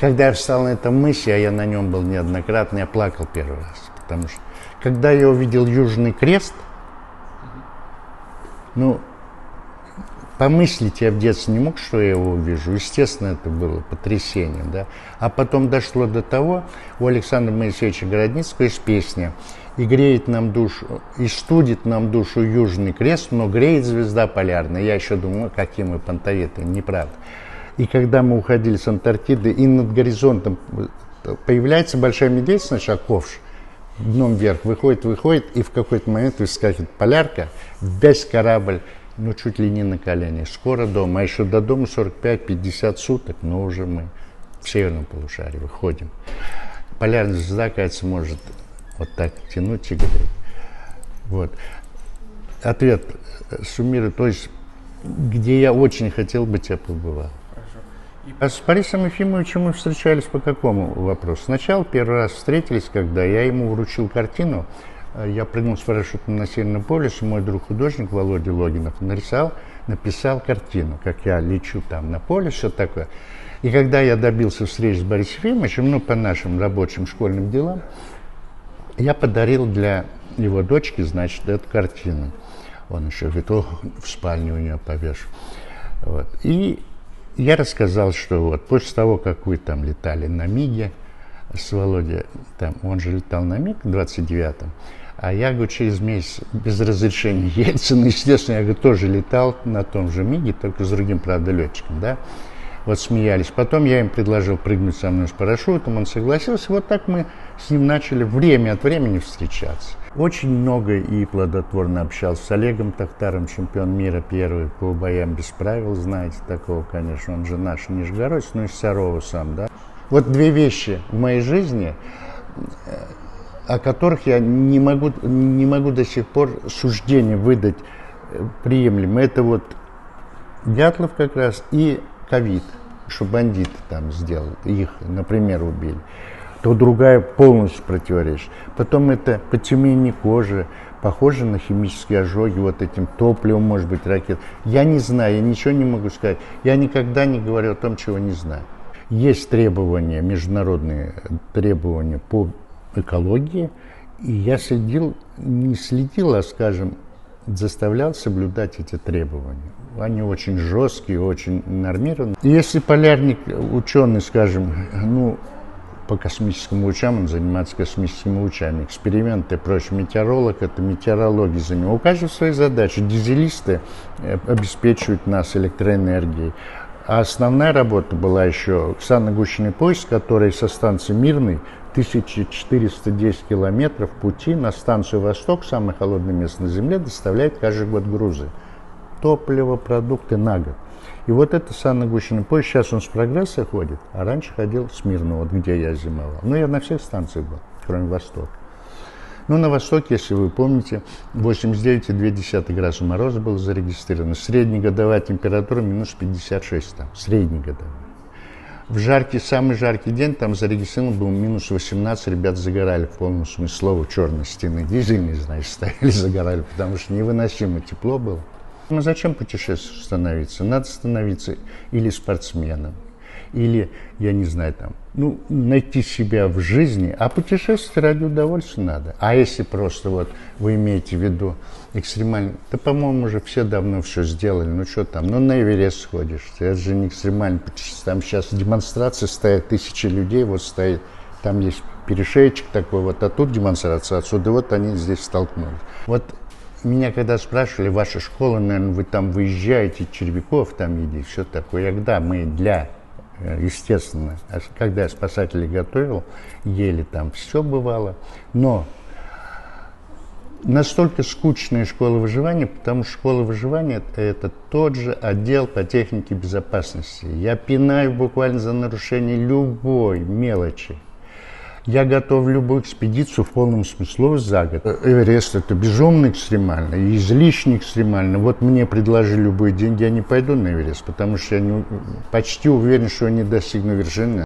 когда я встал на этом мысе, а я на нем был неоднократно, я плакал первый раз. Потому что, когда я увидел Южный Крест, ну, помыслить я в детстве не мог, что я его увижу. Естественно, это было потрясение, да. А потом дошло до того, у Александра Моисеевича Городницкого есть песня «И греет нам душу, и студит нам душу Южный Крест, но греет звезда полярная». Я еще думаю, какие мы понтоветы, неправда. И когда мы уходили с Антарктиды, и над горизонтом появляется большая медведь, сначала ковш, дном вверх, выходит, и в какой-то момент выскакивает полярка, весь корабль, ну, чуть ли не на колени. Скоро дома, а еще до дома 45-50 суток, но уже мы в северном полушарии выходим. Полярная звезда, кажется, может вот так тянуть и греть. Вот. Ответ суммирую, то есть, где я очень хотел быть, я побывал. А с Борисом Ефимовичем мы встречались по какому вопросу? Сначала первый раз встретились, когда я ему вручил картину. Я прыгнул с парашютом на Северном полюсе, мой друг-художник Володя Логинов написал картину, как я лечу там на поле, все такое. И когда я добился встречи с Борисом Ефимовичем, ну, по нашим рабочим школьным делам, я подарил для его дочки, значит, эту картину. Он еще говорит, о, в спальне у нее повешу. Вот. И я рассказал, что вот после того, как вы там летали на МиГе с Володей, там, он же летал на МиГ в 29-м, а я, говорю, через месяц без разрешения Ельцина, естественно, я, говорю, тоже летал на том же МиГе, только с другим, правда, летчиком, да, вот смеялись. Потом я им предложил прыгнуть со мной с парашютом, он согласился, вот так мы с ним начали время от времени встречаться. Очень много и плодотворно общался с Олегом Тахтаром, чемпион мира первый по боям без правил, знаете такого, конечно, он же наш нижегородец, ну и Сарова сам, да. Вот две вещи в моей жизни, о которых я не могу до сих пор суждение выдать приемлемое. Это вот Дятлов как раз и ковид, что бандиты там сделали, их, например, убили. То другая полностью противоречит. Потом это потемнение кожи, похоже на химические ожоги, вот этим топливом, может быть, ракет. Я не знаю, я ничего не могу сказать. Я никогда не говорю о том, чего не знаю. Есть требования, международные требования по экологии, и я не следил, а, скажем, заставлял соблюдать эти требования. Они очень жесткие, очень нормированные. И если полярник, ученый, скажем, ну, по космическим лучам, он занимается космическими лучами, эксперименты и прочее. Метеоролог – это метеорология за него. У каждого свои задачи. Дизелисты обеспечивают нас электроэнергией. А основная работа была еще Оксана-Гущиный поезд, который со станции Мирный 1410 километров пути на станцию Восток, самое холодное место на Земле, доставляет каждый год грузы. Топливо, продукты на год. И вот это Санно-Гущиный поезд, сейчас он с Прогресса ходит, а раньше ходил с Мирного, вот где я зимовал. Ну, я на всех станциях был, кроме Востока. Ну, на Востоке, если вы помните, 89,2 градуса мороза было зарегистрировано. Среднегодовая температура минус 56 там, среднегодовая. В самый жаркий день там зарегистрирован был минус 18, ребят загорали в полном смысле слова, черной стены, дизельные, значит, стояли, загорали, потому что невыносимо тепло было. Ну зачем путешествовать становиться? Надо становиться или спортсменом, или, я не знаю, там, ну, найти себя в жизни, а путешествовать ради удовольствия надо. А если просто вот вы имеете в виду экстремально, да, по-моему, уже все давно все сделали, ну что там, ну на Эверест сходишь, это же не экстремальное путешествие, там сейчас демонстрации стоят, тысячи людей, вот стоит, там есть перешеечек такой, вот, а тут демонстрация, отсюда вот они здесь столкнулись. Вот меня когда спрашивали, ваша школа, наверное, вы там выезжаете, червяков там едите, все такое. Я говорю, да, мы естественно, когда я спасателей готовил, ели там, все бывало. Но настолько скучная школа выживания, потому что школа выживания это тот же отдел по технике безопасности. Я пинаю буквально за нарушение любой мелочи. Я готов любую экспедицию в полном смысле за год. Эверест – это безумно экстремально, и излишне экстремально. Вот мне предложили любые деньги, я не пойду на Эверест, потому что я почти уверен, что я не достигну вершины.